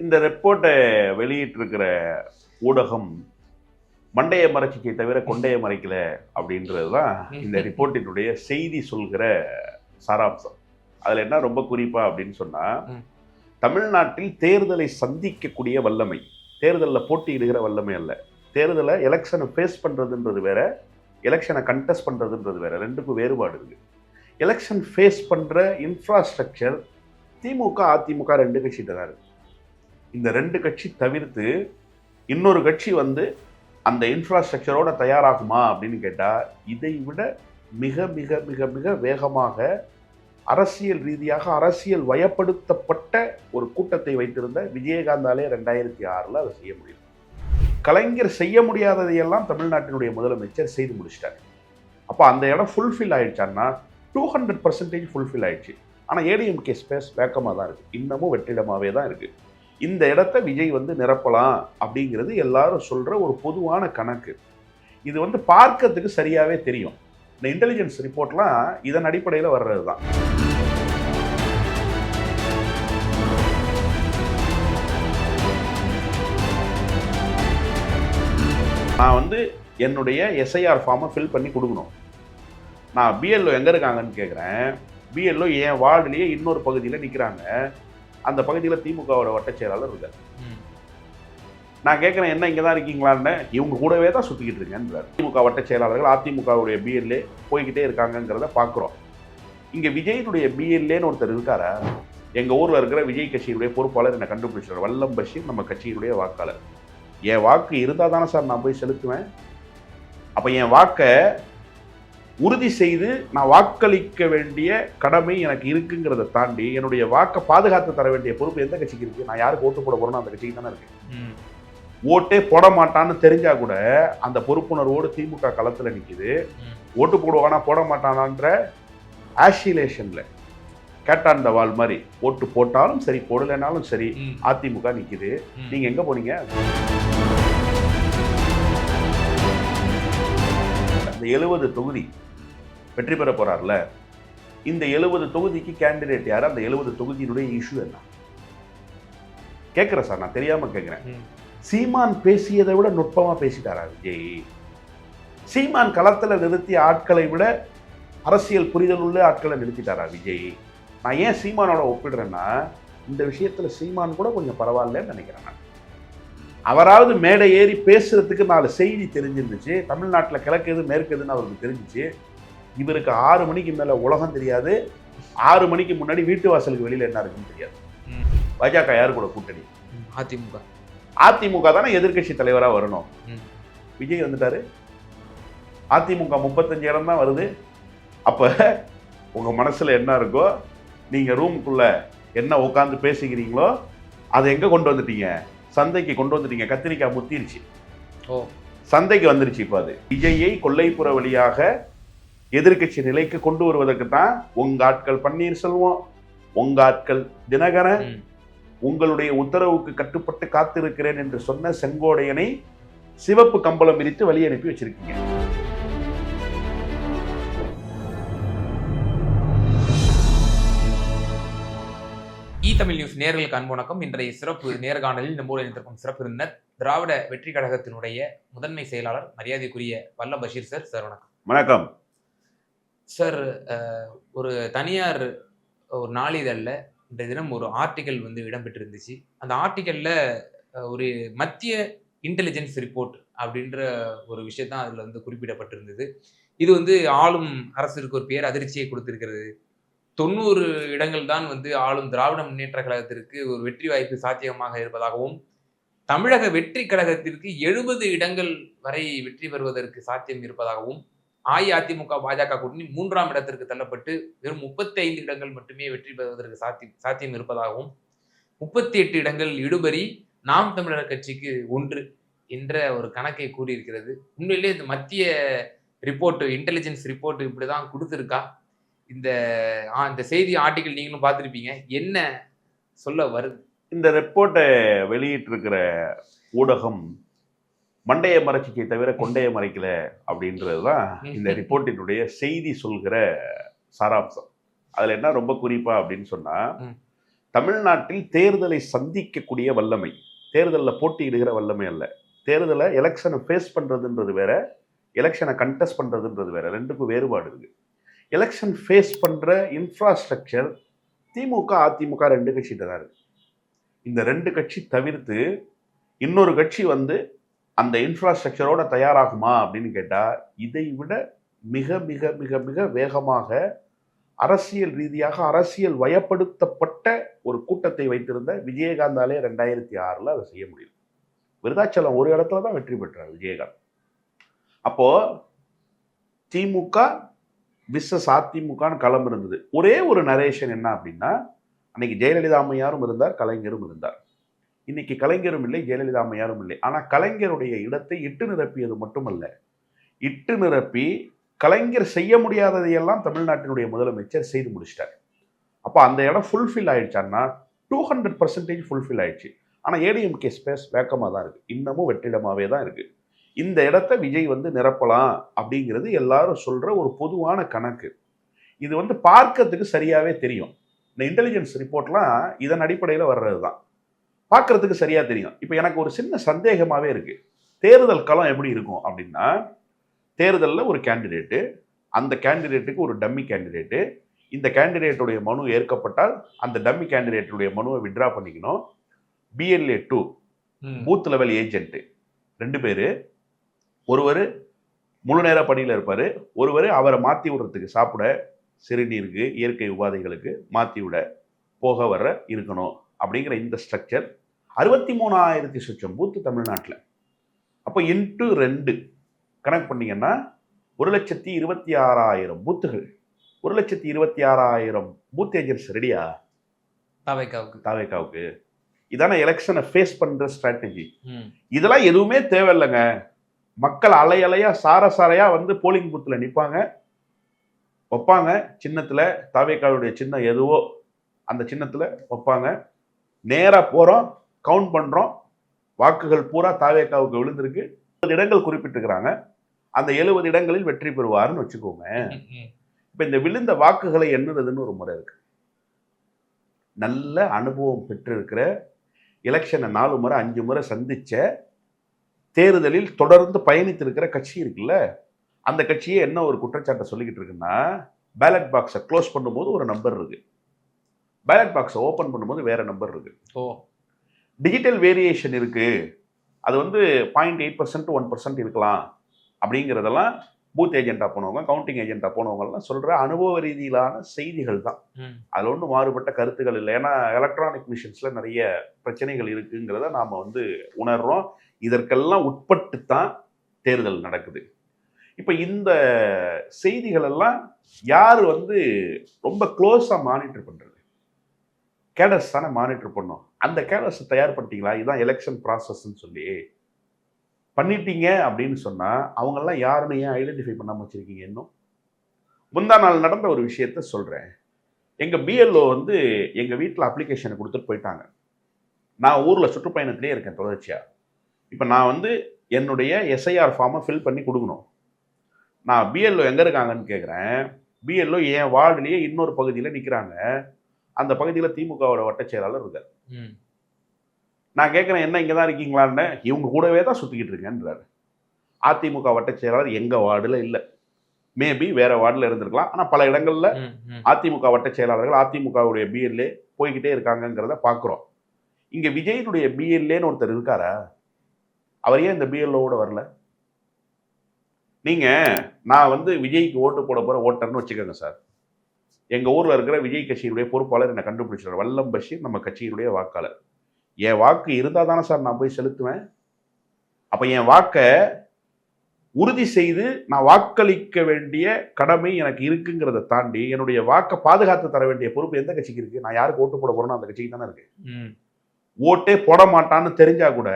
இந்த ரிப்போர்ட்டை வெளியிட்டிருக்கிற ஊடகம் மண்டையை மறைச்சிக்கை தவிர கொண்டையை மறைக்கல அப்படின்றது தான் இந்த ரிப்போர்ட்டினுடைய செய்தி சொல்கிற சாராம்சம். அதில் என்ன ரொம்ப குறிப்பா அப்படின்னு சொன்னால், தமிழ்நாட்டில் தேர்தலை சந்திக்கக்கூடிய வல்லமை, தேர்தலில் போட்டியிடுகிற வல்லமை அல்ல. தேர்தலை எலெக்ஷனை ஃபேஸ் பண்ணுறதுன்றது வேற, எலெக்ஷனை கண்டெஸ்ட் பண்ணுறதுன்றது வேற. ரெண்டுக்கும் வேறுபாடு இருக்குது. எலெக்ஷன் ஃபேஸ் பண்ணுற இன்ஃப்ராஸ்ட்ரக்சர் திமுக அதிமுக ரெண்டு கட்சிகிட்ட தான் இருக்குது. இந்த ரெண்டு கட்சி தவிர்த்து இன்னொரு கட்சி வந்து அந்த இன்ஃப்ராஸ்ட்ரக்சரோட தயாராகுமா அப்படின்னு கேட்டால், இதை விட மிக மிக மிக மிக வேகமாக அரசியல் ரீதியாக அரசியல் வயப்படுத்தப்பட்ட ஒரு கூட்டத்தை வைத்திருந்த விஜயகாந்தாலே 2006 அதை செய்ய முடியும். கலைஞர் செய்ய முடியாததையெல்லாம் தமிழ்நாட்டினுடைய முதலமைச்சர் செய்து முடிச்சிட்டாங்க. அப்போ அந்த இடம் ஃபுல்ஃபில் ஆயிடுச்சான்னா 200% ஃபுல்ஃபில் ஆயிடுச்சு. ஆனால் ஏடிஎம்கே ஸ்பேஸ் வேக்கமாக தான் இருக்குது, இன்னமும் வெற்றிடமாகவே தான் இருக்குது. இந்த இடத்த விஜய் வந்து நிரப்பலாம் அப்படிங்கிறது எல்லாரும் சொல்கிற ஒரு பொதுவான கணக்கு. இது வந்து பார்க்கறதுக்கு சரியாகவே தெரியும். இந்த இன்டெலிஜென்ஸ் ரிப்போர்ட்லாம் இதன் அடிப்படையில் வர்றது தான். நான் வந்து என்னுடைய எஸ்ஐஆர் ஃபார்மை ஃபில் பண்ணி கொடுக்கணும். நான் பிஎல்ஓ எங்கே இருக்காங்கன்னு கேட்குறேன். பிஎல்ஓ என் வார்டுலேயே இன்னொரு பகுதியில் நிற்கிறாங்க. அந்த பகுதியில் திமுகவோட வட்டச் செயலாளர் இருக்கார். நான் கேட்குறேன், என்ன இங்கே தான் இருக்கீங்களான்னு. இவங்க கூடவே தான் சுற்றிக்கிட்டு இருக்கேன்றார். திமுக வட்டச் செயலாளர்கள் அதிமுகவுடைய பிஎல்ஏ போய்கிட்டே இருக்காங்கங்கிறத பார்க்குறோம். இங்கே விஜயினுடைய பிஎல்ஏன்னு ஒருத்தர் இருக்காரா? எங்கள் ஊரில் இருக்கிற விஜய் கட்சியினுடைய பொறுப்பாளர் என்னை கண்டுபிடிச்சார். வல்லம் பஷீர் நம்ம கட்சியினுடைய வாக்காளர். என் வாக்கு இருந்தால் தானே சார் நான் போய் செலுத்துவேன். அப்போ என் வாக்கை உறுதி செய்து நான் வாக்களிக்க வேண்டிய கடமை எனக்கு இருக்குங்கிறத தாண்டி என்னுடைய வாக்கை பாதுகாத்து தர வேண்டிய பொறுப்பு எந்த கட்சிக்கு இருக்கு? நான் யாருக்கு ஓட்டு போட போறேன்னு அந்த கட்சிக்கு தானே இருக்கு. ஓட்டே போட மாட்டான்னு தெரிஞ்சா கூட அந்த பொறுப்புணர்வோடு திமுக களத்தில் நிற்குது. ஓட்டு போடுவானா போட மாட்டானான்ற ஆசிலேஷன்ல கேட்டாண்ட வால் மாதிரி ஓட்டு போட்டாலும் சரி போடலைனாலும் சரி அதிமுக நிற்குது. நீங்க எங்க போனீங்க? அந்த 70 தொகுதி வெற்றி பெற போறார்ல, இந்த 70 தொகுதிக்கு கேண்டிடேட் யாரு? அந்த 70 தொகுதியினுடைய இஷ்யூ என்ன கேட்கிறேன் சார். நான் தெரியாம கேட்கிறேன். சீமான் பேசியதை விட நுட்பமா பேசிட்டாரா விஜய்? சீமான் களத்துல நிறுத்திய ஆட்களை விட அரசியல் புரிதல் உள்ள ஆட்களை நிறுத்திட்டாரா விஜய்? நான் ஏன் சீமானோட ஒப்பிடுறேன்னா, இந்த விஷயத்துல சீமான் கூட கொஞ்சம் பரவாயில்லன்னு நினைக்கிறேன். நான் அவராவது மேடை ஏறி பேசுறதுக்கு 4 செய்தி தெரிஞ்சிருந்துச்சு. தமிழ்நாட்டில் கிழக்கு எது மேற்கு எதுன்னு அவருக்கு தெரிஞ்சிச்சு. இவருக்கு 6 மணிக்கு மேலே உலகம் தெரியாது. 6 மணிக்கு முன்னாடி வீட்டு வாசலுக்கு வெளியில் என்ன இருக்குன்னு தெரியாது. பாஜக யாரு கூட கூட்டணி? அதிமுக. அதிமுக தானே எதிர்கட்சி தலைவராக வரணும். விஜய் வந்துட்டாரு. அதிமுக 35 இடம் தான் வருது. அப்போ உங்கள் மனசில் என்ன இருக்கோ, நீங்கள் ரூமுக்குள்ள என்ன உட்காந்து பேசிக்கிறீங்களோ அதை எங்கே கொண்டு வந்துட்டீங்க? சந்தைக்கு கொண்டு வந்துட்டீங்க. கத்திரிக்காய் முத்திருச்சு, சந்தைக்கு வந்துருச்சு. இப்போ அது விஜயை கொல்லைப்புற வழியாக எதிர்கட்சி நிலைக்கு கொண்டு வருவதற்கு தான் உங்க ஆட்கள் பன்னீர்செல்வம், உங்க ஆட்கள் தினகரன், உங்களுடைய உத்தரவுக்கு கட்டுப்பட்டு காத்திருக்கிறேன் என்று சொன்ன செங்கோடையனை சிவப்பு கம்பளம் விரித்து வழி அனுப்பி வச்சிருக்கீங்க. தமிழ் நியூஸ் நேர்களுக்கு அன்பு வணக்கம். இன்றைய சிறப்பு நேர்காணலில் நம்மோடு இணைந்திருக்கும் சிறப்பு விருந்தினர் திராவிட வெற்றி கழகத்தினுடைய முதன்மை செயலாளர் மரியாதைக்குரிய வல்லம் பஷீர் சார். சார் வணக்கம். வணக்கம் சார். ஒரு தனியார் ஒரு நாளிதழில் இந்த தினம் ஒரு ஆர்டிக்கல் வந்து இடம்பெற்றிருந்துச்சு. அந்த ஆர்டிக்கல்ல ஒரு மத்திய இன்டெலிஜென்ஸ் ரிப்போர்ட் அப்படின்ற ஒரு விஷயத்தான் அதில் வந்து குறிப்பிடப்பட்டிருந்தது. இது வந்து ஆளும் அரசிற்கு ஒரு பேர் அதிர்ச்சியை கொடுத்திருக்கிறது. 90 இடங்கள் தான் வந்து ஆளும் திராவிட முன்னேற்ற கழகத்திற்கு ஒரு வெற்றி வாய்ப்பு சாத்தியமாக இருப்பதாகவும், தமிழக வெற்றி கழகத்திற்கு 70 இடங்கள் வரை வெற்றி பெறுவதற்கு சாத்தியம் இருப்பதாகவும், அஇஅதிமுக பாஜக கூட்டணி 3ஆம் இடத்திற்கு தள்ளப்பட்டு வெறும் 35 இடங்கள் மட்டுமே வெற்றி பெறுவதற்கு சாத்தியம் இருப்பதாகவும், 38 இடங்கள் இடுபறி நாம் தமிழர் கட்சிக்கு 1 என்ற ஒரு கணக்கை கூறியிருக்கிறது. உண்மையிலே இந்த மத்திய ரிப்போர்ட், இன்டெலிஜென்ஸ் ரிப்போர்ட் இப்படிதான் கொடுத்திருக்கா? இந்த செய்தி ஆர்டிக்கல் நீங்களும் பார்த்துருப்பீங்க. என்ன சொல்ல வருது? இந்த ரிப்போர்ட்டை வெளியிட்டிருக்கிற ஊடகம் மண்டையை மறைச்சிக்கை தவிர கொண்டையை மறைக்கல அப்படின்றது தான் இந்த ரிப்போர்ட்டினுடைய செய்தி சொல்கிற சாராம்சம். அதில் என்ன ரொம்ப குறிப்பா அப்படின்னு சொன்னா, தமிழ்நாட்டில் தேர்தலை சந்திக்கக்கூடிய வல்லமை, தேர்தலில் போட்டியிடுகிற வல்லமை அல்ல. தேர்தலை எலெக்ஷனை ஃபேஸ் பண்றதுன்றது வேற, எலெக்ஷனை கண்டெஸ்ட் பண்றதுன்றது வேற, ரெண்டுக்கும் வேறுபாடு இருக்கு. எலெக்ஷன் ஃபேஸ் பண்ற இன்ஃப்ராஸ்ட்ரக்சர் திமுக அதிமுக ரெண்டு கட்சிகிட்ட தான் இருக்கு. இந்த ரெண்டு கட்சி தவிர்த்து இன்னொரு கட்சி வந்து அந்த இன்ஃப்ராஸ்ட்ரக்சரோட தயாராகுமா அப்படின்னு கேட்டா, இதை விட மிக மிக மிக மிக வேகமாக அரசியல் ரீதியாக அரசியல் வயப்படுத்தப்பட்ட ஒரு கூட்டத்தை வைத்திருந்த விஜயகாந்தாலே 2006 அதை செய்ய முடியும். விருதாச்சலம் ஒரு இடத்துல தான் வெற்றி பெற்றார் விஜயகாந்த். அப்போ திமுக விசஸ் அதிமுகன்னு களம் இருந்தது. ஒரே ஒரு நரேஷன் என்ன அப்படின்னா, அன்னைக்கு ஜெயலலிதா அம்மையாரும் இருந்தார், கலைஞரும் இருந்தார். இன்னைக்கு கலைஞரும் இல்லை, ஜெயலலிதா அம்மையாரும் இல்லை. ஆனா கலைஞருடைய இடத்தை இட்டு நிரப்பியது மட்டுமல்ல, இட்டு நிரப்பி கலைஞர் செய்ய முடியாததையெல்லாம் தமிழ்நாட்டினுடைய முதலமைச்சர் செய்து முடிச்சிட்டார். அப்போ அந்த இடம் ஃபுல்ஃபில் ஆயிடுச்சான்னா 200% ஃபுல்ஃபில் ஆயிடுச்சு. ஆனால் ஏடிஎம்கே ஸ்பேஸ் வேக்கமாக தான் இருக்கு, இன்னமும் வெற்றிடமாவே தான் இருக்கு. இந்த இடத்த விஜய் வந்து நிரப்பலாம் அப்படிங்கிறது எல்லாரும் சொல்ற ஒரு பொதுவான கணக்கு. இது வந்து பார்க்கறதுக்கு சரியாவே தெரியும். இந்த இன்டெலிஜென்ஸ் ரிப்போர்ட்லாம் இதன் அடிப்படையில் வர்றது தான், பார்க்கறதுக்கு சரியா தெரியும். இப்போ எனக்கு ஒரு சின்ன சந்தேகமாவே இருக்கு, தேர்தல் களம் எப்படி இருக்கும் அப்படின்னா, தேர்தலில் ஒரு கேண்டிடேட்டு, அந்த கேண்டிடேட்டுக்கு ஒரு டம்மி கேண்டிடேட்டு, இந்த கேண்டிடேட்டுடைய மனு ஏற்கப்பட்டால் அந்த டம்மி கேண்டிடேட்டுடைய மனுவை வித்ரா பண்ணிக்கணும். BLA 2 பூத் லெவல் ஏஜென்ட் 2 பேரு, ஒருவர் முழு நேர பணியில் இருப்பார், ஒருவர் அவரை மாற்றி விடுறதுக்கு சாப்பிட, சிறுநீருக்கு, இயற்கை உபாதைகளுக்கு மாற்றி விட போக வர இருக்கணும் அப்படிங்கிற இந்த ஸ்ட்ரக்சர் 63,000 சொச்சம் பூத்து தமிழ்நாட்டில். அப்போ இன்ட்டு 2 கணக்கு பண்ணீங்கன்னா 1,26,000 பூத்துகள், 1,26,000 பூத் ஏஜென்ட்ஸ் ரெடியா தாவேக்காவுக்கு? இதான எலெக்ஷனை ஃபேஸ் பண்ற ஸ்ட்ராட்டஜி. இதெல்லாம் எதுவுமே தேவையில்லைங்க. மக்கள் அலையலையா சாரசாரையா வந்து போலிங் பூத்துல நிற்பாங்க, வைப்பாங்க சின்னத்துல, தாவேக்காவுடைய சின்னம் எதுவோ அந்த சின்னத்துல வைப்பாங்க. நேரா போறோம், கவுண்ட் பண்றோம், வாக்குகள் பூரா தாவேக்காவுக்கு விழுந்திருக்கு. 70 இடங்கள் குறிப்பிட்டிருக்கிறாங்க, அந்த 70 இடங்களில் வெற்றி பெறுவார்னு வச்சுக்கோங்க. இப்ப இந்த விழுந்த வாக்குகளை எண்ணுறதுன்னு ஒரு முறை இருக்கு. நல்ல அனுபவம் பெற்றிருக்கிற, எலெக்ஷனை 4 முறை 5 முறை சந்திச்ச, தேர்தலில் தொடர்ந்து பயணித்திருக்கிற கட்சி இருக்குல்ல, அந்த கட்சியே என்ன ஒரு குற்றச்சாட்டை சொல்லிக்கிட்டு இருக்குன்னா, பேலட் பாக்ஸை க்ளோஸ் பண்ணும்போது ஒரு நம்பர் இருக்கு, பேலட் பாக்ஸை ஓப்பன் பண்ணும்போது வேற நம்பர் இருக்கு. டிஜிட்டல் வேரியேஷன் இருக்கு, அது வந்து 0.8% 1% இருக்கலாம் அப்படிங்கிறதெல்லாம் பூத் ஏஜென்டா போனவங்க, கவுண்டிங் ஏஜென்டா போனவங்கலாம் சொல்ற அனுபவ ரீதியிலான செய்திகள் தான். அதுல ஒன்றும் மாறுபட்ட கருத்துக்கள் இல்லை. ஏன்னா எலக்ட்ரானிக் மிஷின்ஸ்ல நிறைய பிரச்சனைகள் இருக்குங்கிறத நாம வந்து உணர்றோம். இதற்கெல்லாம் உட்பட்டு தான் தேர்தல் நடக்குது. இப்ப இந்த செய்திகள் எல்லாம் யாரு வந்து ரொம்ப க்ளோஸா மானிட்டர் பண்றது? கேடர்ஸ் தானே மானிட்டர் பண்ணோம். அந்த கேடர்ஸை தயார் பண்ணிட்டீங்களா? இதுதான் எலெக்ஷன் ப்ராசஸ்ன்னு சொல்லி பண்ணிட்டீங்க அப்படின்னு சொன்னா அவங்கெல்லாம் யாருன்னு ஏன் ஐடென்டிஃபை பண்ணாம வச்சிருக்கீங்க? இன்னும் முந்தா நாள் நடந்த ஒரு விஷயத்த சொல்றேன். எங்க BLO வந்து எங்க வீட்டில் அப்ளிகேஷனை கொடுத்துட்டு போயிட்டாங்க. நான் ஊர்ல சுற்றுப்பயணத்திலே இருக்கேன் தொடர்ச்சியா. இப்ப நான் வந்து என்னுடைய SIR ஃபார்மை ஃபில் பண்ணி கொடுக்கணும். நான் BLO எங்க இருக்காங்கன்னு கேட்குறேன். BLO என் வார்டுலேயே இன்னொரு பகுதியில் நிற்கிறாங்க. அந்த பகுதியில் திமுகவோட வட்டச் செயலாளர் இருக்கார். நான் கேட்குறேன், என்ன இங்கே தான் இருக்கீங்களான்னு. இவங்க கூடவே தான் சுற்றிக்கிட்டு இருக்கேன்றாரு. அதிமுக வட்டச் செயலாளர் எங்க வார்டில் இல்லை, மேபி வேற வார்டில் இருந்திருக்கலாம். ஆனால் பல இடங்கள்ல அதிமுக வட்டச் செயலாளர்கள் அதிமுகவுடைய BLA போய்கிட்டே இருக்காங்கிறத பார்க்குறோம். இங்கே விஜயனுடைய BLAன்னு ஒருத்தர் இருக்காரா? அவர் ஏன் இந்த BLOவோட வரல? நீங்க நான் வந்து விஜய்க்கு ஓட்டு போட போற ஓட்டர்னு வச்சுக்கோங்க சார். எங்க ஊர்ல இருக்கிற விஜய் கட்சியினுடைய பொறுப்பாளர் என்னை கண்டுபிடிச்சார். வல்லம் பஷீர் நம்ம கட்சியினுடைய வாக்காளர். என் வாக்கு இருந்தா தானே சார் நான் போய் செலுத்துவேன். அப்ப என் வாக்கை உறுதி செய்து நான் வாக்களிக்க வேண்டிய கடமை எனக்கு இருக்குங்கிறத தாண்டி என்னுடைய வாக்கை பாதுகாத்து தர வேண்டிய பொறுப்பு எந்த கட்சிக்கு இருக்கு? நான் யாருக்கு ஓட்டு போட போறேன்னா அந்த கட்சிக்கு தானே இருக்கு. ஓட்டே போட மாட்டான்னு தெரிஞ்சா கூட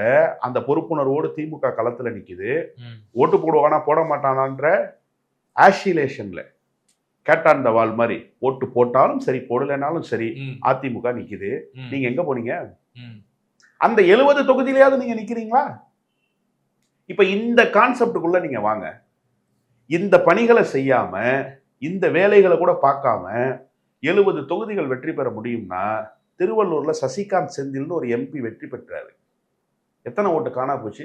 அந்த பொறுப்புணர்வோடு திமுக களத்துல நிக்குது. ஓட்டு போடுவானா போட மாட்டானான்ற ஆசிலேஷன்ல கேட்டான் வால் மாதிரி ஓட்டு போட்டாலும் சரி போடலைனாலும் சரி அதிமுக நிக்குது. நீங்க எங்க போனீங்க? அந்த 70 தொகுதியிலேயாவது நீங்க நிக்கிறீங்களா? இப்ப இந்த கான்செப்டுக்குள்ள நீங்க வாங்க. இந்த பணிகளை செய்யாம, இந்த வேலைகளை கூட பார்க்காம 70 தொகுதிகள் வெற்றி பெற முடியும்னா திருவள்ளூர்ல சசிகாந்த் செந்தில்னு ஒரு எம்பி வெற்றி பெற்றாரு. எத்தனை ஓட்டு காணா போச்சு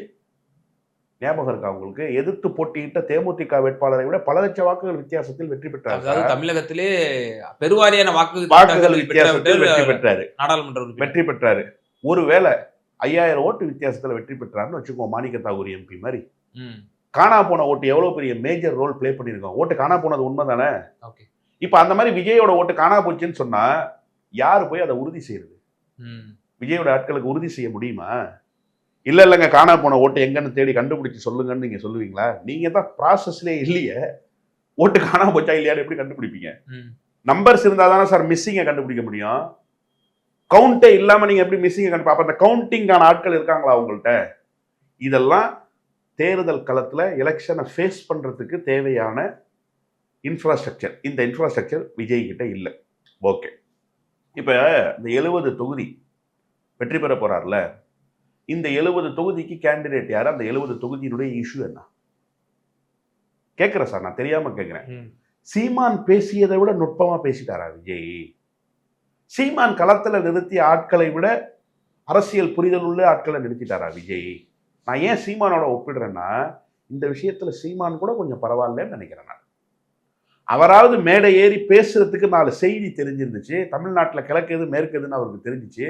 ஞாபகம் இருக்கா உங்களுக்கு? எதிர்த்து போட்டியிட்ட தேமுதிக வேட்பாளரை விட பல லட்ச வாக்குகள் வித்தியாசத்தில் வெற்றி பெற்றார். அதாவது தமிழகத்திலே பெருவாரியான வாக்குகள் வித்தியாசத்தில் வெற்றி பெற்றாரு, நாடாளுமன்ற வெற்றி பெற்றாரு. ஒருவேளை 5000 ஓட்டு வித்தியாசத்துல வெற்றி பெற்றாருன்னு வச்சுக்கோ, மாணிக்க தாகூர் எம்பி மாதிரி. காணா போன ஓட்டு எவ்வளவு பெரிய மேஜர் ரோல் பிளே பண்ணிருக்கோம். ஓட்டு காணா போனது உண்மைதானே? இப்ப அந்த மாதிரி விஜயோட ஓட்டு காணா போச்சுன்னு சொன்னா யாரு போய் அதை உறுதி செய்யறது? விஜயோட ஆட்களுக்கு உறுதி செய்ய முடியுமா? இல்லைங்க காணா போன ஓட்டு எங்கன்னு தேடி கண்டுபிடிச்சு சொல்லுங்கன்னு நீங்க சொல்லுவீங்களா? நீங்க தான் ப்ராசஸ்லேயே இல்லையே. ஓட்டு காணா போச்சா இல்லையான்னு எப்படி கண்டுபிடிப்பீங்க? நம்பர்ஸ் இருந்தா தானே சார் மிஸ்ஸிங்கை கண்டுபிடிக்க முடியும். கவுண்டே இல்லாம நீங்க எப்படி மிஸ்ஸிங்கை கண்டுபிடிப்பா? அப்ப அந்த கவுண்டிங்கான ஆட்கள் இருக்காங்களா உங்கள்கிட்ட? இதெல்லாம் தேர்தல் களத்துல எலெக்ஷனை ஃபேஸ் பண்றதுக்கு தேவையான இன்ஃப்ராஸ்ட்ரக்சர். இந்த இன்ஃப்ராஸ்ட்ரக்சர் விஜய் கிட்ட இல்லை. ஓகே, இப்ப இந்த 70 தொகுதி வெற்றி பெற போறார்ல, இந்த 70 தொகுதிக்கு கேண்டிடேட் யாரு? அந்த 70 தொகுதியினுடைய இஷ்யூ என்ன கேட்கிறேன் சார், நான் தெரியாம கேட்கிறேன். சீமான் பேசியதை விட நுட்பமா பேசிட்டாரா விஜய்? சீமான் களத்துல நிறுத்திய ஆட்களை விட அரசியல் புரிதல் உள்ள ஆட்களை நிறுத்திட்டாரா விஜய்? நான் ஏன் சீமானோட ஒப்பிடுறேன்னா, இந்த விஷயத்துல சீமான் கூட கொஞ்சம் பரவாயில்லன்னு நினைக்கிறேன் நான். அவராவது மேடை ஏறி பேசுறதுக்கு 4 செய்தி தெரிஞ்சிருந்துச்சு. தமிழ்நாட்டில் கிழக்கு எது மேற்கு எதுன்னு அவருக்கு தெரிஞ்சிச்சு.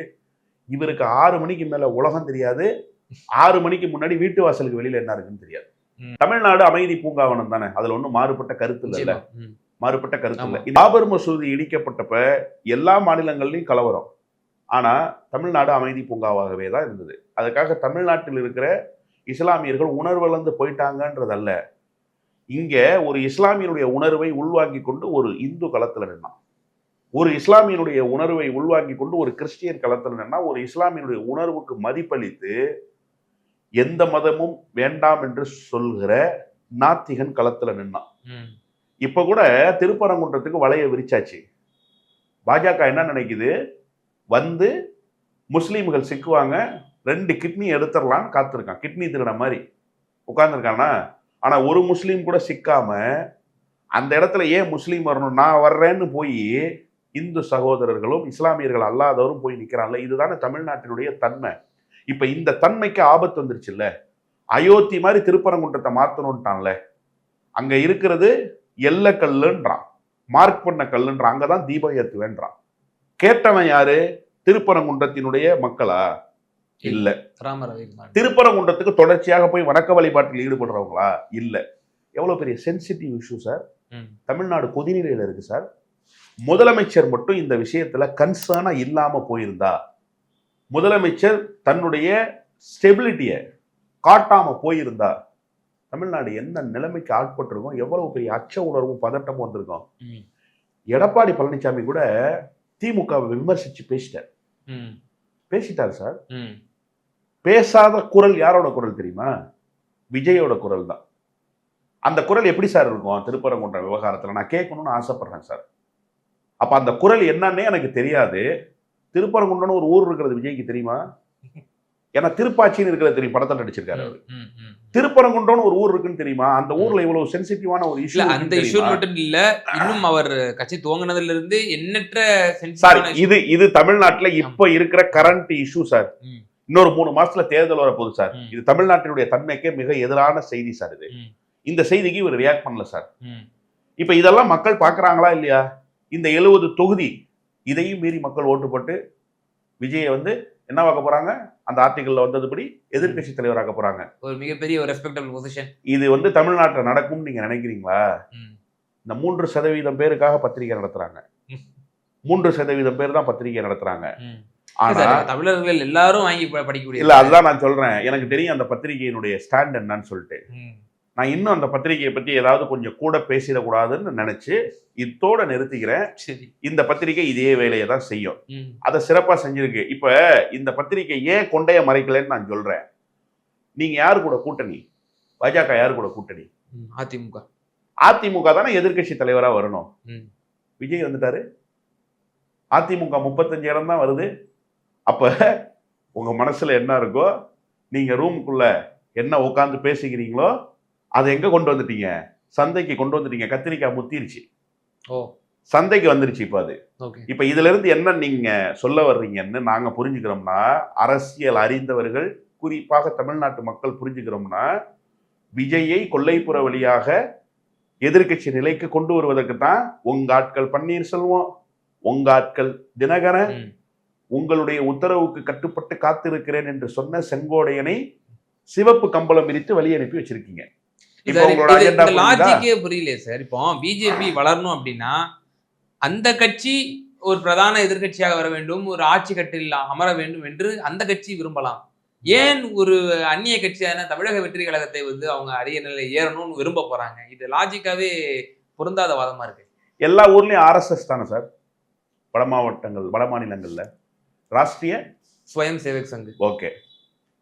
இவருக்கு 6 மணிக்கு மேல உலகம் தெரியாது, 6 மணிக்கு முன்னாடி வீட்டு வாசலுக்கு வெளியில என்ன இருக்குன்னு தெரியாது. தமிழ்நாடு அமைதி பூங்காவனம் தானே, அதுல ஒன்றும் மாறுபட்ட கருத்து இல்ல, மாறுபட்ட கருத்து இல்லை. பாபர் மசூதி இடிக்கப்பட்டப்ப எல்லா மாநிலங்கள்லையும் கலவரம், ஆனா தமிழ்நாடு அமைதி பூங்காவாகவே தான் இருந்தது. அதுக்காக தமிழ்நாட்டில் இருக்கிற இஸ்லாமியர்கள் உணர்வளர்ந்து போயிட்டாங்கன்றதல்ல. இங்க ஒரு இஸ்லாமியனுடைய உணர்வை உள்வாங்கி கொண்டு ஒரு இந்து களத்துல நின்னான், ஒரு இஸ்லாமியனுடைய உணர்வை உள்வாங்கி கொண்டு ஒரு கிறிஸ்டியன் களத்துல நின்னா, ஒரு இஸ்லாமியனுடைய உணர்வுக்கு மதிப்பளித்து எந்த மதமும் வேண்டாம் என்று சொல்கிற நாத்திகன் களத்துல நின்னான். இப்ப கூட திருப்பரங்குன்றத்துக்கு வலைய விரிச்சாச்சு. பாஜக என்ன நினைக்குது? வந்து முஸ்லீம்கள் சிக்குவாங்க, 2 கிட்னி எடுத்துடலான்னு காத்திருக்கான். கிட்னி திருட மாதிரி உட்கார்ந்துருக்கானா. ஆனா ஒரு முஸ்லீம் கூட சிக்காம அந்த இடத்துல ஏன் முஸ்லீம் வரணும், நான் வர்றேன்னு போய் இந்து சகோதரர்களும் இஸ்லாமியர்கள் அல்லாதவரும் போய் நிக்கிறான்ல. இதுதானே தமிழ்நாட்டினுடைய தன்மை. இப்ப இந்த தன்மைக்கு ஆபத்து வந்துருச்சு இல்ல. அயோத்தி மாதிரி திருப்பரங்குன்றத்தை மாத்தணும்ட்டான்ல. அங்க இருக்கிறது எல்ல கல்லுன்றான், மார்க் பண்ண கல்லுன்றான், அங்கதான் தீபம் ஏத்துவேன்றான். கேட்டவன் யாரு? திருப்பரங்குன்றத்தினுடைய மக்களா? இல்ல. திருப்பரங்குன்றத்துக்கு தொடர்ச்சியாக போய் வணக்க வழிபாட்டில் ஈடுபடுறவங்களா? இல்ல. எவ்வளவு பெரிய சென்சிட்டிவ் இஷ்யூ சார். தமிழ்நாடு கொதிநிலையில இருக்கு சார். முதலமைச்சர் மட்டும் இந்த விஷயத்துல கன்சர்னா இல்லாம போயிருந்தா, முதலமைச்சர் தன்னுடைய ஸ்டெபிலிட்டியை காட்டாம போயிருந்தா, தமிழ்நாடு என்ன நிலைமைக்கு ஆட்பட்டிருக்கும், எவ்வளவு பெரிய அச்ச உணர்வும் பதட்டமும் வந்திருக்கும். எடப்பாடி பழனிசாமி கூட திமுகவை விமர்சிச்சு பேசிட்டார் சார். பேசாத குரல் யாரோட குரல் தெரியுமா? விஜயோட குரல் தான். அந்த குரல் எப்படி சார் இருக்கும் திருப்பரங்குன்ற விவகாரத்துல? நான் கேட்கணும்னு ஆசைப்படுறேன் சார். அப்ப அந்த குரல் என்னன்னே எனக்கு தெரியாது. திருப்பரங்குன்றன்னு ஒரு ஊர் இருக்கிறது விஜய்க்கு தெரியுமா? ஏன்னா திருப்பாச்சின்னு இருக்கிறது தெரியும், படத்தில் நடிச்சிருக்காரு அவரு. திருப்பரங்குன்றம்னு ஒரு ஊர் இருக்குன்னு தெரியுமா? அந்த ஊர்ல இவ்வளவு சென்சிட்டிவான ஒரு இஷ்யூ. அந்த இஷ்யூ மட்டும் இல்ல, இன்னும் அவர் கட்சி துவங்கினதுல இருந்து எண்ணற்ற சார் இது தமிழ்நாட்டுல இப்ப இருக்கிற கரண்ட் இஷ்யூ சார். இன்னொரு 3 மாசத்துல தேர்தல் வரப்போகுது சார். இது தமிழ்நாட்டினுடைய தன்மைக்கே மிக எதிரான செய்தி சார். இது இந்த செய்திக்கு இவர் ரியாக்ட் பண்ணல சார். இப்ப இதெல்லாம் மக்கள் பாக்குறாங்களா இல்லையா? இந்த 70 தொகுதி இதையும் மீறி மக்கள் ஓட்டு போட்டு விஜயை வந்து என்ன பார்க்க போறாங்க? அந்த ஆர்டிகல்ல வந்ததுபடி எதிர்கட்சி தலைவராக போறாங்க. ஒரு மிகப்பெரிய ஒரு ரெஸ்பெக்டபிள் பொசிஷன். இது வந்து தமிழ்நாட்டில் நடக்கும்னு நீங்க நினைக்கிறீங்களா? இந்த 3% பேருக்காக பத்திரிகை நடத்துறாங்க. 3% பேர் தான் பத்திரிகை நடத்துறாங்க. ஆனா தமிழர்கள் எல்லாரும் வாங்கி படிக்கக்கூடிய இல்ல, அதுதான் நான் சொல்றேன். எனக்கு தெரியும் அந்த பத்திரிகையினுடைய ஸ்டாண்ட் என்னன்னு சொல்லிட்டு. நான் இன்னும் அந்த பத்திரிகையை பத்தி ஏதாவது கொஞ்சம் கூட பேசிடக்கூடாதுன்னு நினைச்சு இதோட நிறுத்திக்கிறேன். இந்த பத்திரிகை இதே வேலையை தான் செய்யும், அதை சிறப்பா செஞ்சிருக்கு. இப்ப இந்த பத்திரிகை ஏன் கொண்டைய மறைக்கலன்னு நான் சொல்றேன். நீங்க யாரு கூட கூட்டணி? பாஜக யாரு கூட கூட்டணி? அதிமுக. அதிமுக தானே எதிர்கட்சி தலைவரா வரணும். விஜய் வந்துட்டாரு. அதிமுக 35 இடம் தான் வருது. அப்ப உங்க மனசுல என்ன இருக்கோ, நீங்க ரூமுக்குள்ள என்ன உட்காந்து பேசிக்கிறீங்களோ அதை எங்க கொண்டு வந்துட்டீங்க? சந்தைக்கு கொண்டு வந்துட்டீங்க. கத்திரிக்காய் முத்திருச்சு. சந்தைக்கு வந்துருச்சு இப்ப அது. ஓகே. இப்ப இதுல இருந்து என்ன நீங்க சொல்ல வர்றீங்கன்னு நாங்க புரிஞ்சுக்கிறோம்னா, அரசியல் அறிந்தவர்கள் குறிப்பாக தமிழ்நாட்டு மக்கள் புரிஞ்சுக்கிறோம்னா, விஜயை கொல்லைப்புற வழியாக எதிர்க்கட்சி நிலைக்கு கொண்டு வருவதற்கு தான் உங்க ஆட்கள் பன்னீர்செல்வம், உங்க ஆட்கள் தினகரன், உங்களுடைய உத்தரவுக்கு கட்டுப்பட்டு காத்திருக்கிறேன் என்று சொன்ன செங்கோடையனை சிவப்பு கம்பளம் விரித்து வழி அனுப்பி வச்சிருக்கீங்க. இப்ப உங்களோட அஜெண்டா லாஜிக்கே புரியலையே சார். இப்போ பிஜேபி வளரணும் அப்படின்னா அந்த கட்சி ஒரு பிரதான எதிர்க்கட்சியாக வர வேண்டும், ஒரு ஆட்சி கட்டில் அமர வேண்டும் என்று அந்த கட்சி விரும்பலாம். ஏன் ஒரு அந்நிய கட்சியான தமிழக வெற்றி கழகத்தை வந்து அவங்க அதிக நிலையில ஏறணும்னு விரும்ப போறாங்க? இது லாஜிக்காவே பொருந்தாத வாதமா இருக்கு. எல்லா ஊர்லயும் ஆர்எஸ்எஸ் தானே சார், வட மாவட்டங்கள் வட மாநிலங்கள்ல ராஷ்டிரிய ஸ்வயம் சேவக் சங்கு. ஓகே,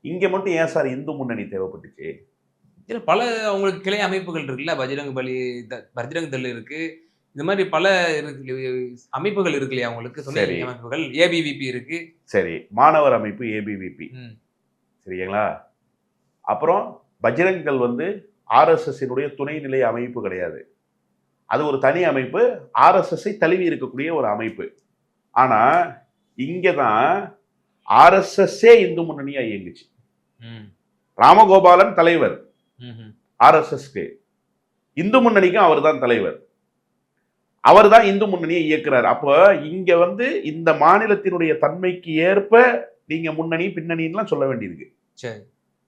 இங்க மட்டும் ஏன் சார் இந்து முன்னணி தேவைப்பட்டுச்சு? இதுல பல அவங்களுக்கு கிளை அமைப்புகள் இருக்குல்ல, பஜ்ரங் தள் இருக்கு, இந்த மாதிரி பல அமைப்புகள் இருக்கு இல்லையா அவங்களுக்கு, துணை அமைப்புகள். ஏபிவிபி இருக்கு. சரி, மாணவர் அமைப்பு ஏபிவிபி சரிங்களா. அப்புறம் பஜ்ரங்கள் வந்து ஆர்எஸ்எஸ் துணைநிலை அமைப்பு கிடையாது, அது ஒரு தனி அமைப்பு, ஆர்எஸ்எஸ் தழுவி இருக்கக்கூடிய ஒரு அமைப்பு. ஆனா இங்கதான் ஆர்எஸ்எஸ்ஸே இந்து முன்னணியா இயங்குச்சு. ராமகோபாலன் தலைவர் ஆர்எஸ்எஸ்க்கு, இந்து முன்னணிக்கும் அவர் தான் தலைவர், அவர் தான் இந்து முன்னணியை இயக்குறார். அப்ப இங்க வந்து இந்த மாநிலத்தினுடைய தன்மைக்கு ஏற்ப நீங்க முன்னணி பின்னணின்னு சொல்ல வேண்டியிருக்கு.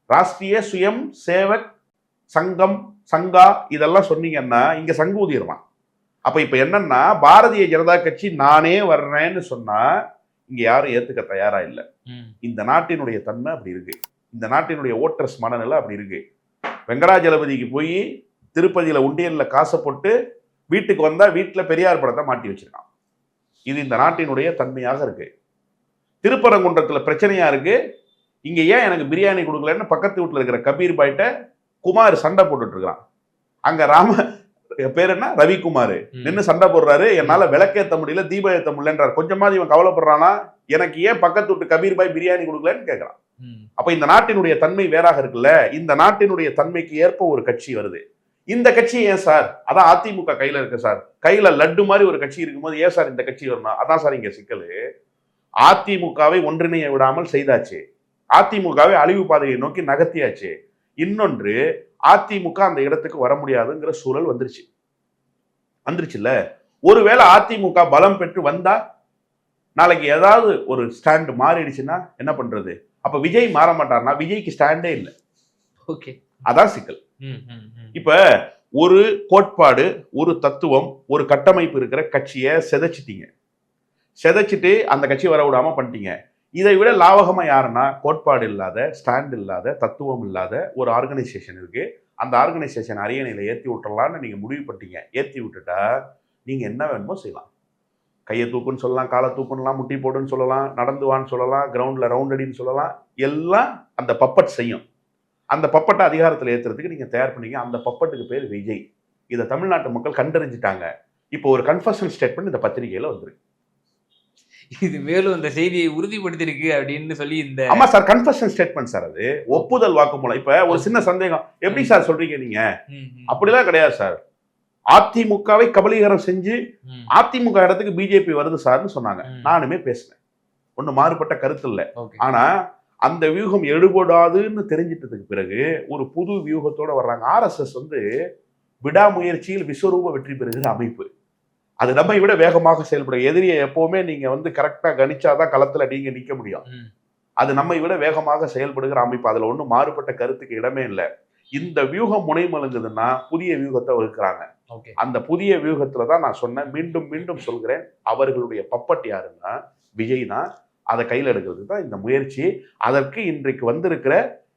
ராஷ்டிரிய சுயம் சேவக் சங்கம் சங்கா இதெல்லாம் சொன்னீங்கன்னா இங்க சங்கு ஊதிரலாம். அப்ப இப்ப என்னன்னா, பாரதிய ஜனதா கட்சி நானே வர்றேன்னு சொன்னா இங்க யாரும் ஏத்துக்க தயாரா இல்லை. இந்த நாட்டினுடைய தன்மை அப்படி இருக்கு, இந்த நாட்டினுடைய ஓட்டர்ஸ் மனநிலை அப்படி இருக்கு. வெங்கடாஜலபதிக்கு போய் திருப்பதியில உண்டியல்ல காசை போட்டு வீட்டுக்கு வந்தா வீட்டுல பெரியார் படத்தை மாட்டி வச்சிருக்கான். இது இந்த நாட்டினுடைய தன்மையாக இருக்கு. திருப்பரங்குன்றத்துல பிரச்சனையா இருக்கு, இங்க ஏன் எனக்கு பிரியாணி கொடுக்கலன்னு பக்கத்து வீட்டுல இருக்கிற கபீர் பாய்ட்ட குமார் சண்டை போட்டுட்டு இருக்கான். அங்க பேர் என்ன, ரவிக்குமார் நின்று சண்டை போடுறாரு, என்னால விளக்கேற்ற முடியல தீபம் ஏற்ற முடியலன்றார். கொஞ்சமாவது இவன் கவலைப்படுறானா, எனக்கு ஏன் பக்கத்து வீட்டு கபீர் பாய் பிரியாணி கொடுக்கலன்னு கேட்கறான். அப்ப இந்த நாட்டினுடைய தன்மை வேறாக இருக்குல்ல, இந்த நாட்டினுடைய தன்மைக்கு ஏற்ப ஒரு கட்சி வருது. இந்த கட்சி ஏன் சார், அதான் அதிமுக கையில இருக்கு சார், கையில லட்டு மாதிரி ஒரு கட்சி இருக்கும்போது ஏன் சார் இந்த கட்சி வரணும்? அதான் சார் இங்க சிக்கல். அதிமுகவை ஒன்றிணைய விடாமல் செய்தாச்சு, அதிமுகவை அழிவு பாதையை நோக்கி நகர்த்தியாச்சு. இன்னொன்று, அதிமுக அந்த இடத்துக்கு வர முடியாதுங்கிற சூழல் வந்துருச்சுல்ல. ஒருவேளை அதிமுக பலம் பெற்று வந்தா நாளைக்கு ஏதாவது ஒரு ஸ்டாண்ட் மாறிடுச்சுன்னா என்ன பண்றது? அப்ப விஜய் மாற மாட்டார்னா விஜய்க்கு ஸ்டாண்டே இல்லை. ஓகே, அதான் சிக்கல். இப்ப ஒரு கோட்பாடு, ஒரு தத்துவம், ஒரு கட்டமைப்பு இருக்கிற கட்சியை செதைச்சிட்டு அந்த கட்சி வர விடாம பண்ணிட்டீங்க. இதை விட லாவகமா யாருன்னா, கோட்பாடு இல்லாத, ஸ்டாண்ட் இல்லாத, தத்துவம் இல்லாத ஒரு ஆர்கனைசேஷன் இருக்கு. அந்த ஆர்கனைசேஷன் அரியணையில ஏற்றி விட்டுறலான்னு நீங்க முடிவு பண்ணிட்டீங்க. ஏற்றி விட்டுட்டா நீங்க என்ன வேணுமோ செய்யலாம். கையை தூக்குன்னு சொல்லலாம், காலை தூக்குன்னலாம், முட்டி போடுன்னு சொல்லலாம், நடந்து வான்னு சொல்லலாம், கிரவுண்ட்ல ரவுண்ட் அடின்னு சொல்லலாம். எல்லாம் அந்த பப்பட் செய்யும். அந்த பப்பட்டை அதிகாரத்தில் ஏற்றுறதுக்கு நீங்க தயார் பண்ணீங்க. அந்த பப்பட்டுக்கு பேர் விஜய். இதை தமிழ்நாட்டு மக்கள் கண்டறிஞ்சிட்டாங்க. இப்போ ஒரு கன்ஃபஷன் ஸ்டேட்மெண்ட் இந்த பத்திரிகையில வந்துருக்கு. இது மேலும் அந்த செய்தியை உறுதிப்படுத்திருக்கு அப்படின்னு சொல்லி இந்த ஆமா சார், கன்ஃபஷன் ஸ்டேட்மெண்ட் சார், அது ஒப்புதல் வாக்குமூலம். இப்ப ஒரு சின்ன சந்தேகம், எப்படி சார் சொல்றீங்க நீங்க? அப்படிலாம் கிடையாது சார். அதிமுகவை கபலீகரம் செஞ்சு அதிமுக இடத்துக்கு பிஜேபி வருது சார்னு சொன்னாங்க. நானுமே பேசினேன், ஒன்னும் மாறுபட்ட கருத்து இல்லை. ஆனா அந்த வியூகம் எடுபடாதுன்னு தெரிஞ்சிட்டதுக்கு பிறகு ஒரு புது வியூகத்தோட வர்றாங்க. ஆர்எஸ்எஸ் வந்து விடாமுயற்சியில் விஸ்வரூப வெற்றி பெறுகிற அமைப்பு. அது நம்மை விட வேகமாக செயல்படும். எதிரியை எப்பவுமே நீங்க வந்து கரெக்டா கணிச்சாதான் களத்துல நீங்க நிக்க முடியும். அது நம்மை விட வேகமாக செயல்படுகிற அமைப்பு. அதுல ஒன்றும் மாறுபட்ட கருத்துக்கு இடமே இல்லை. இந்த வியூகம் முனை மழுங்குதுன்னா புதிய வியூகத்தை வகுக்கிறாங்க. அந்த புதிய வியூகத்துல தான் நான் சொன்னேன், மீண்டும் மீண்டும் சொல்கிறேன், அவர்களுடைய பப்பட் யாருன்னா விஜய் தான். அதை கையில் எடுக்கிறதுக்கு தான் இந்த முயற்சி. அதற்கு இன்றைக்கு வந்திருக்கிற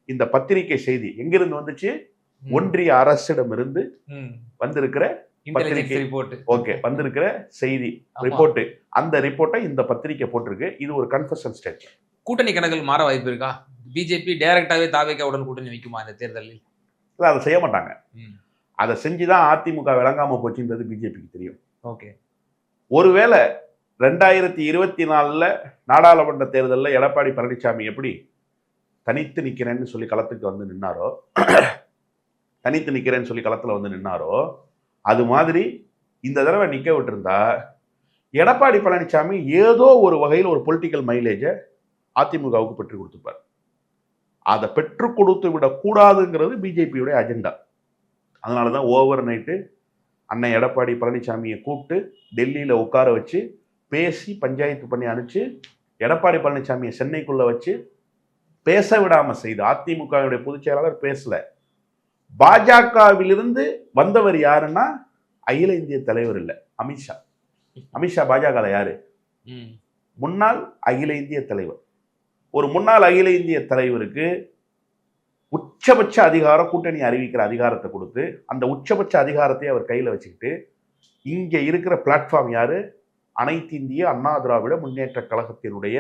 இந்த பத்திரிகை செய்தி எங்கிருந்து வந்துச்சு? ஒன்றிய அரசிடமிருந்து வந்திருக்கிற வந்திருக்கிற செய்தி ரிப்போர்ட். அந்த ரிப்போர்ட்டை இந்த பத்திரிகை போட்டிருக்கு. இது ஒரு கன்ஃபஷன் ஸ்டேட்மெண்ட். கூட்டணி கணக்குகள் மாற வாய்ப்பு இருக்கா? பிஜேபி டைரக்டாவே தாவேகாவுடன் கூட்டணி வைக்குமா இந்த தேர்தலில்? அதை செய்ய மாட்டாங்க. அதை செஞ்சுதான் அதிமுக விளங்காம போச்சுன்றது பிஜேபிக்கு தெரியும். ஓகே, ஒருவேளை 2024 நாடாளுமன்ற தேர்தலில் எடப்பாடி பழனிசாமி எப்படி தனித்து நிக்கிறேன்னு சொல்லி களத்துக்கு வந்து நின்னாரோ, தனித்து நிக்கிறேன்னு சொல்லி களத்துல வந்து நின்னாரோ, அது மாதிரி இந்த தடவை நிக்க விட்டுருந்தா எடப்பாடி பழனிசாமி ஏதோ ஒரு வகையில் ஒரு பொலிட்டிக்கல் மைலேஜை அதிமுகவுக்கு பெற்றுக் கொடுத்துப்பார். அதை பெற்றுக் கொடுத்து விடக்கூடாதுங்கிறது பிஜேபியுடைய அஜெண்டா. அதனாலதான் ஓவர் நைட்டு அண்ணன் எடப்பாடி பழனிசாமியை கூப்பிட்டு டெல்லியில உட்கார வச்சு பேசி பஞ்சாயத்து பண்ணி அனுப்பிச்சு எடப்பாடி பழனிசாமியை சென்னைக்குள்ள வச்சு பேச விடாம செய்து. அதிமுகவுடைய பொதுச் செயலாளர் பேசல. பாஜகவிலிருந்து வந்தவர் யாருன்னா அகில இந்திய தலைவர் இல்ல, அமித்ஷா. அமித்ஷா பாஜக யாரு? முன்னாள் அகில இந்திய தலைவர். ஒரு முன்னாள் அகில இந்திய தலைவருக்கு உச்சபட்ச அதிகாரம், கூட்டணி அறிவிக்கிற அதிகாரத்தை கொடுத்து அந்த உச்சபட்ச அதிகாரத்தை அவர் கையில வச்சுக்கிட்டு இங்க இருக்கிற பிளாட்ஃபார்ம் யாரு? அனைத்து இந்திய அண்ணா திராவிட முன்னேற்ற கழகத்தினுடைய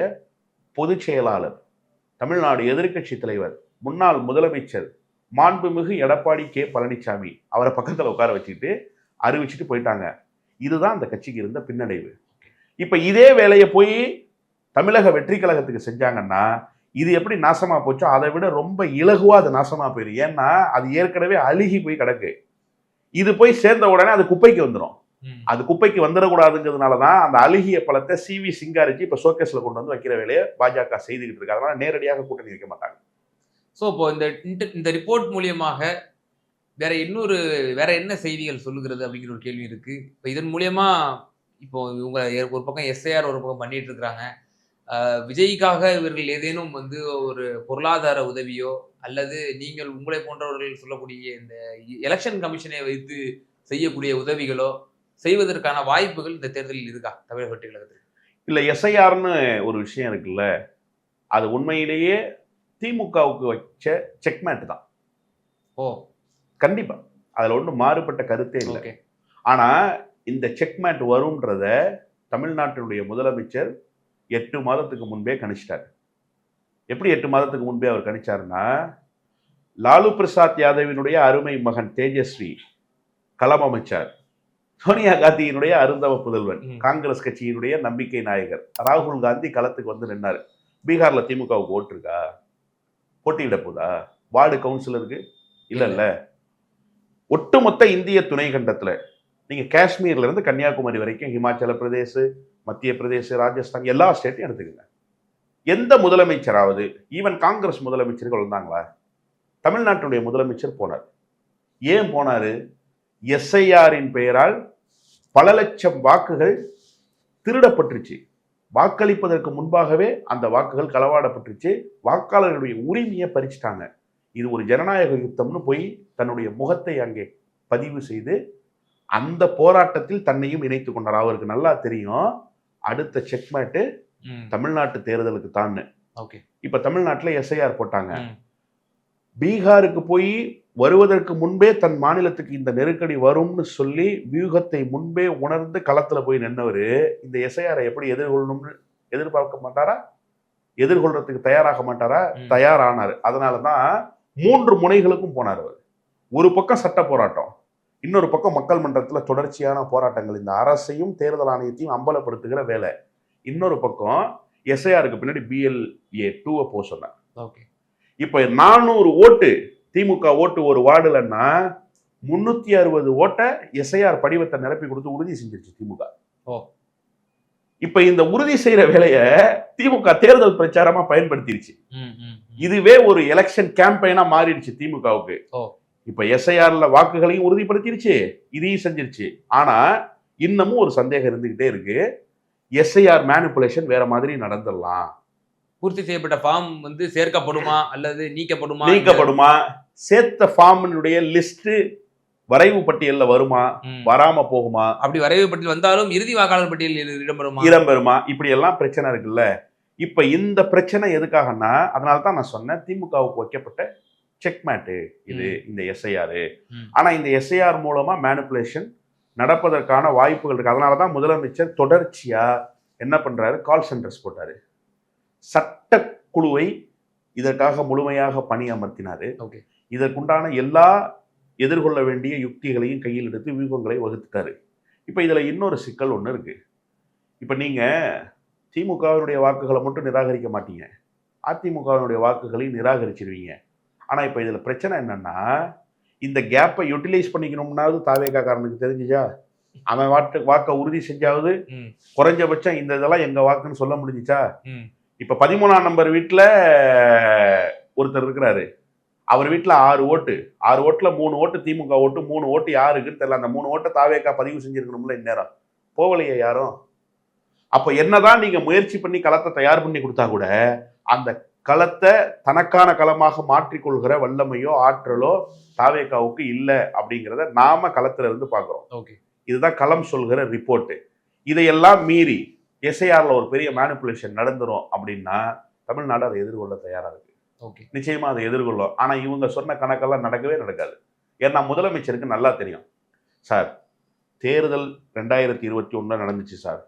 பொதுச் செயலாளர், தமிழ்நாடு எதிர்க்கட்சி தலைவர், முன்னாள் முதலமைச்சர் மாண்புமிகு எடப்பாடி கே பழனிசாமி அவரை பக்கத்தில் உட்கார வச்சுக்கிட்டு அறிவிச்சுட்டு போயிட்டாங்க. இதுதான் அந்த கட்சிக்கு இருந்த பின்னடைவு. இப்ப இதே வேலையை போய் தமிழக வெற்றி கழகத்துக்கு செஞ்சாங்கன்னா இது எப்படி நாசமா போச்சோ அதை விட ரொம்ப இலகுவா அது நாசமா போயிடும். ஏன்னா அது ஏற்கனவே அழுகி போய் கிடக்கு. இது போய் சேர்ந்த உடனே அது குப்பைக்கு வந்துடும். அது குப்பைக்கு வந்துடக்கூடாதுங்கிறதுனாலதான் அந்த அழுகிய பழத்தை சிவி சிங்காரிச்சு இப்ப ஷோகேஸ்ல கொண்டு வந்து வைக்கிற வேலையை பாஜக செய்துகிட்டு இருக்கு. அதனால நேரடியாக கூட்டணி வைக்க மாட்டாங்க. ஸோ இப்போ இந்த ரிப்போர்ட் மூலியமாக வேற என்ன செய்திகள் சொல்லுகிறது அப்படிங்கிற ஒரு கேள்வி இருக்கு. இப்போ இதன் மூலியமா இப்போ இவங்க ஒரு பக்கம் எஸ்ஐஆர் ஒரு பக்கம் பண்ணிட்டு இருக்கிறாங்க. விஜய்க்காக இவர்கள் ஏதேனும் ஒரு பொருளாதார உதவியோ அல்லது நீங்கள் உங்களை போன்றவர்கள் சொல்லக்கூடிய இந்த எலெக்ஷன் கமிஷனை வைத்து செய்யக்கூடிய உதவிகளோ செய்வதற்கான வாய்ப்புகள் இந்த தேர்தலில் இருக்கா தமிழக வெற்றி கழகத்தில்? இல்ல, எஸ்ஐஆர்னு ஒரு விஷயம் இருக்குல்ல, அது உண்மையிலேயே திமுகவுக்கு வச்ச செக்மேட் தான். ஓ, கண்டிப்பா அதுல ஒன்றும் மாறுபட்ட கருத்தே இல்லை. ஆனா இந்த செக்மேட் வரும்ன்றத தமிழ்நாட்டினுடைய முதலமைச்சர் 8 மாதத்துக்கு முன்பே கணிச்சிட்டார். எப்படி 8 மாதத்துக்கு முன்பே அவர் கணிச்சாருன்னா, லாலு பிரசாத் யாதவினுடைய அருமை மகன் தேஜஸ்வி களம் அமைச்சார், சோனியா காந்தியினுடைய அருந்தவ புதல்வன், காங்கிரஸ் கட்சியினுடைய நம்பிக்கை நாயகர் ராகுல் காந்தி களத்துக்கு வந்து நின்னாரு. பீகார்ல திமுகவுக்கு ஓட்டு இருக்கா? போட்டியிட போதா? வார்டு கவுன்சிலருக்கு இல்ல. ஒட்டுமொத்த இந்திய துணை கண்டத்துல நீங்க காஷ்மீர்ல இருந்து கன்னியாகுமரி வரைக்கும், ஹிமாச்சல பிரதேச, மத்திய பிரதேச, ராஜஸ்தான் எல்லா ஸ்டேட்டையும் எடுத்துக்கங்க. எந்த முதலமைச்சராவது, ஈவன் காங்கிரஸ் முதலமைச்சர்கள் வந்தாங்களா? தமிழ்நாட்டுடைய முதலமைச்சர் போனார். ஏன் போனாரு? எஸ்ஐஆரின் பெயரால் பல லட்சம் வாக்குகள் திருடப்பட்டுருச்சு. வாக்களிப்பதற்கு முன்பாகவே அந்த வாக்குகள் களவாடப்பட்டுருச்சு. வாக்காளர்களுடைய உரிமையை பறிச்சுட்டாங்க. இது ஒரு ஜனநாயக யுத்தம்னு போய் தன்னுடைய முகத்தை அங்கே பதிவு செய்து அந்த போராட்டத்தில் தன்னையும் இணைத்துக் கொண்டார். அவருக்கு நல்லா தெரியும் அடுத்த செக்மேட்டு தமிழ்நாட்டு தேர்தலுக்கு தான். இப்ப தமிழ்நாட்டில் எஸ்ஐஆர் போட்டாங்க. பீகாருக்கு போய் வருவதற்கு முன்பே தன் மாநிலத்துக்கு இந்த நெருக்கடி வரும்னு சொல்லி வியூகத்தை முன்பே உணர்ந்து களத்துல போய் நின்னவர் இந்த எஸ்ஐஆரை எப்படி எதிர்கொள்ளணும்னு எதிர்பார்க்க மாட்டாரா? எதிர்கொள்றதுக்கு தயாராக மாட்டாரா? தயாரானார். அதனாலதான் 3 முனைகளுக்கும் போனார் அவர். ஒரு பக்கம் சட்ட போராட்டம், இன்னொரு பக்கம் மக்கள் மன்றத்தில் தொடர்ச்சியான போராட்டங்கள், இந்த அரசையும் தேர்தல் ஆணையத்தையும் அம்பலப்படுத்துகிற வேலை. இன்னொரு பக்கம் எஸ்ஐஆருக்கு பின்னாடி BLA 2 போக சொன்னார். இப்ப 400 ஓட்டு திமுக ஓட்டு ஒரு வார்டுலன்னா 360 ஓட்டை எஸ்ஐஆர் படிவத்தை நிரப்பி கொடுத்து உறுதி செஞ்சிருச்சு திமுக. இப்ப இந்த உறுதி செய்யற வேலையை திமுக தேர்தல் பிரச்சாரமா பயன்படுத்திருச்சு. இதுவே ஒரு எலெக்ஷன் கேம்பெயினா மாறிடுச்சு திமுகவுக்கு. இப்ப எஸ்ஐஆர்ல வாக்குகளையும் உறுதிப்படுத்திருச்சு, இதையும் செஞ்சிருச்சு. ஆனா இன்னமும் ஒரு சந்தேகம் இருந்துகிட்டே இருக்கு. எஸ்ஐஆர் மேனிபுலேஷன் வேற மாதிரி நடந்துடலாம். பூர்த்தி செய்யப்பட்ட ஃபார்ம் சேர்க்கப்படுமா அல்லது நீக்கப்படுமா? சேர்த்த ஃபார்மினுடைய லிஸ்ட் வரைவு பட்டியல்ல வருமா, வராம போகுமா? அப்படி வரைவு பட்டியல் வந்தாலும் இறுதி வாக்காளர் பட்டியல் இடம்பெறுமா? இப்படி எல்லாம் பிரச்சனை இருக்குல்ல. இப்ப இந்த பிரச்சனை எதுக்காகனா, அதனால்தான் நான் சொன்னேன் திமுகவுக்கு வைக்கப்பட்ட செக்மேட்டு இது இந்த எஸ்ஐஆர். ஆனா இந்த எஸ்ஐஆர் மூலமா மேனிபுலேஷன் நடப்பதற்கான வாய்ப்புகள் இருக்கு. அதனாலதான் முதலமைச்சர் தொடர்ச்சியா என்ன பண்றாரு? கால் சென்டர்ஸ் போட்டாரு. சட்டக்குழுவை இதற்காக முழுமையாக பணியமர்த்தினாரு. இதற்குண்டான எல்லா எதிர்கொள்ள வேண்டிய யுக்திகளையும் கையில் எடுத்து வியூகங்களை வகுத்துட்டாரு. இப்ப இதுல இன்னொரு சிக்கல் ஒண்ணு இருக்கு. இப்ப நீங்க திமுகவினுடைய வாக்குகளை மட்டும் நிராகரிக்க மாட்டீங்க, அதிமுகவினுடைய வாக்குகளையும் நிராகரிச்சிருவீங்க. ஆனா இப்ப இதுல பிரச்சனை என்னன்னா, இந்த கேப்பை யூட்டிலைஸ் பண்ணிக்கணும்னாவது தாவேகா காரனுக்கு தெரிஞ்சுச்சா? அவன் வாக்கை உறுதி செஞ்சாவது குறைஞ்சபட்சம் இந்த இதெல்லாம் எங்க வாக்குன்னு சொல்ல முடிஞ்சிச்சா? இப்ப 13ஆம் நம்பர் வீட்டுல ஒருத்தர் இருக்கிறாரு, அவர் வீட்டுல 6 ஓட்டு, 6 ஓட்டுல 3 ஓட்டு திமுக ஓட்டு, 3 ஓட்டு யாருக்குன்னு தெரியல. அந்த 3 ஓட்டை தாவேக்கா பதிவு செஞ்சிருக்கணும்ல, இந்நேரம் போகலையே யாரும். அப்ப என்னதான் நீங்க முயற்சி பண்ணி களத்தை தயார் பண்ணி கொடுத்தா கூட அந்த களத்தை தனக்கான களமாக மாற்றிக்கொள்கிற வல்லமையோ ஆற்றலோ தாவேக்காவுக்கு இல்லை அப்படிங்கிறத நாம களத்துல இருந்து பாக்குறோம். இதுதான் களம் சொல்கிற ரிப்போர்ட். இதையெல்லாம் மீறி எஸ்ஐஆர்ல ஒரு பெரிய மேனிபுலேஷன் நடந்துரும் அப்படின்னா தமிழ்நாடு அதை எதிர்கொள்ள தயாரா இருக்கு. நிச்சயமா அதை எதிர்கொள்ளும். ஆனா இவங்க சொன்ன கணக்கெல்லாம் நடக்கவே நடக்காது. ஏன்னா முதலமைச்சருக்கு நல்லா தெரியும் சார், தேர்தல் 2021 நடந்துச்சு சார்.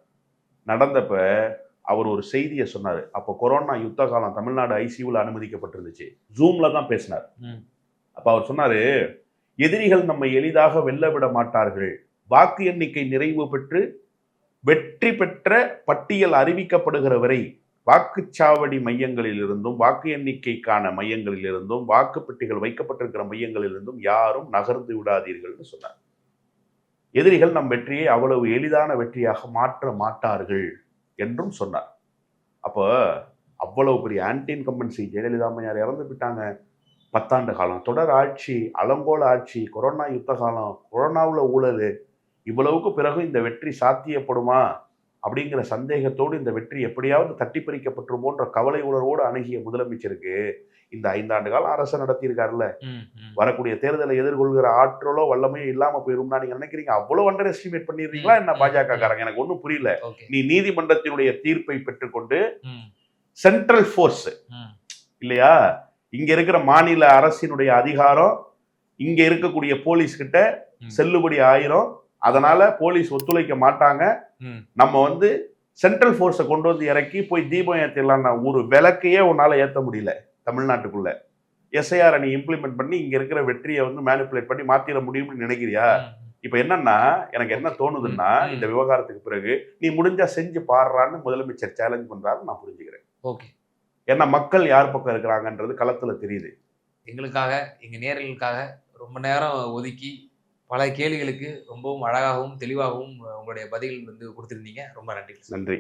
நடந்தப்ப அவர் ஒரு செய்தியை சொன்னார். அப்போ கொரோனா யுத்த காலம், தமிழ்நாடு ஐசியூல அனுமதிக்கப்பட்டிருந்துச்சு. ஜூம்ல தான் பேசினார். அப்ப அவர் சொன்னாரு, எதிரிகள் நம்மை எளிதாக வெல்ல விட மாட்டார்கள். வாக்கு எண்ணிக்கை நிறைவு பெற்று வெற்றி பெற்ற பட்டியல் அறிவிக்கப்படுகிற வரை வாக்குச்சாவடி மையங்களில் இருந்தும் வாக்கு எண்ணிக்கைக்கான மையங்களில் இருந்தும் வாக்குப்பெட்டிகள் வைக்கப்பட்டிருக்கிற மையங்களில் இருந்தும் யாரும் நகர்ந்து விடாதீர்கள் சொன்னார். எதிரிகள் நம் வெற்றியை அவ்வளவு எளிதான வெற்றியாக மாற்ற மாட்டார்கள் என்றும் சொன்னார். அப்போ அவ்வளவு பெரிய ஆன்டி இன்கம்பன்சி ஜெயலலிதா அம்மையார் இறந்து விட்டாங்க. 10 ஆண்டு காலம் தொடர் ஆட்சி, அலங்கோல ஆட்சி, கொரோனா யுத்த காலம், கொரோனாவில் ஊழல், இவ்வளவுக்கு பிறகு இந்த வெற்றி சாத்தியப்படுமா அப்படிங்கிற சந்தேகத்தோடு இந்த வெற்றி எப்படியாவது தட்டி பறிக்கப்பட்டுருமோன்ற கவலை உணர்வோடு அணுகிய முதலமைச்சருக்கு இந்த 5 ஆண்டு காலம் அரசு நடத்தியிருக்காருல்ல, வரக்கூடிய தேர்தலை எதிர்கொள்கிற ஆற்றலோ வல்லமையோ இல்லாம போயிரும்னா நீங்க நினைக்கிறீங்க? அவ்வளவு அண்டர் எஸ்டிமேட் பண்ணிடுறீங்களா என்ன பாஜக காரங்க? எனக்கு ஒன்றும் புரியல. நீ நீதிமன்றத்தினுடைய தீர்ப்பை பெற்றுக்கொண்டு சென்ட்ரல் ஃபோர்ஸ் இல்லையா, இங்க இருக்கிற மாநில அரசினுடைய அதிகாரம் இங்க இருக்கக்கூடிய போலீஸ் கிட்ட செல்லுபடி ஆயிரும். அதனால போலீஸ் ஒத்துழைக்க மாட்டாங்க. நம்ம சென்ட்ரல் ஃபோர்ஸை கொண்டு வந்து இறக்கி போய் தீபம் ஏற்றிடலாம். ஒரு விளக்கையே உன்னால ஏற்ற முடியல தமிழ்நாட்டுக்குள்ள. எஸ்ஐஆர் நீ இம்ப்ளிமெண்ட் பண்ணி இங்க இருக்கிற வெற்றியை மேனிபுலேட் பண்ணி மாத்திர முடியும்னு நினைக்கிறியா? இப்ப என்னன்னா, எனக்கு என்ன தோணுதுன்னா, இந்த விவகாரத்துக்கு பிறகு நீ முடிஞ்சா செஞ்சு பாடுறான்னு முதலமைச்சர் சேலஞ்ச் பண்றாரு. நான் புரிஞ்சுக்கிறேன். ஏன்னா மக்கள் யார் பக்கம் இருக்கிறாங்கன்றது களத்துல தெரியுது. எங்களுக்காக, எங்க நேயர்களுக்காக ரொம்ப நேரம் ஒதுக்கி பல கேள்விகளுக்கு ரொம்பவும் அழகாகவும் தெளிவாகவும் உங்களுடைய பதில் கொடுத்திருந்தீங்க. ரொம்ப நன்றி. நன்றி.